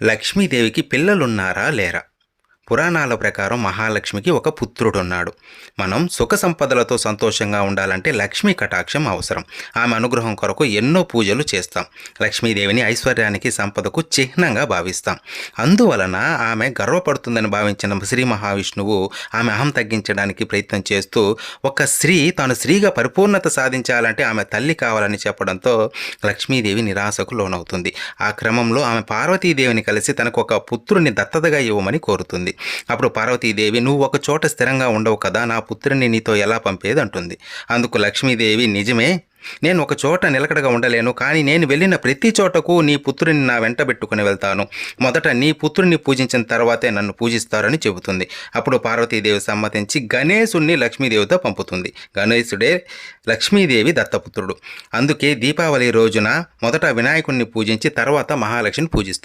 లక్ష్మీదేవికి పిల్లలున్నారా లేరా? పురాణాల ప్రకారం మహాలక్ష్మికి ఒక పుత్రుడున్నాడు. మనం సుఖ సంపదలతో సంతోషంగా ఉండాలంటే లక్ష్మీ కటాక్షం అవసరం. ఆమె అనుగ్రహం కొరకు ఎన్నో పూజలు చేస్తాం. లక్ష్మీదేవిని ఐశ్వర్యానికి, సంపదకు చిహ్నంగా భావిస్తాం. అందువలన ఆమె గర్వపడుతుందని భావించిన శ్రీ మహావిష్ణువు ఆమె అహం తగ్గించడానికి ప్రయత్నం చేస్తూ, ఒక స్త్రీ తాను స్త్రీగా పరిపూర్ణత సాధించాలంటే ఆమె తల్లి కావాలని చెప్పడంతో లక్ష్మీదేవి నిరాశకు లోనవుతుంది. ఆ క్రమంలో ఆమె పార్వతీదేవిని కలిసి తనకు ఒక పుత్రుని దత్తతగా ఇవ్వమని కోరుతుంది. అప్పుడు పార్వతీదేవి, నువ్వు ఒక చోట స్థిరంగా ఉండవు కదా, నా పుత్రుని నీతో ఎలా పంపేది అంటుంది. అందుకు లక్ష్మీదేవి, నిజమే, నేను ఒక చోట నిలకడగా ఉండలేను, కానీ నేను వెళ్ళిన ప్రతి చోటకు నీ పుత్రుని నా వెంట పెట్టుకుని వెళ్తాను. మొదట నీ పుత్రుని పూజించిన తర్వాతే నన్ను పూజిస్తారని చెబుతుంది. అప్పుడు పార్వతీదేవి సమ్మతించి గణేశుణ్ణి లక్ష్మీదేవితో పంపుతుంది. గణేశుడే లక్ష్మీదేవి దత్తపుత్రుడు. అందుకే దీపావళి రోజున మొదట వినాయకుడిని పూజించి తర్వాత మహాలక్ష్మిని పూజిస్తారు.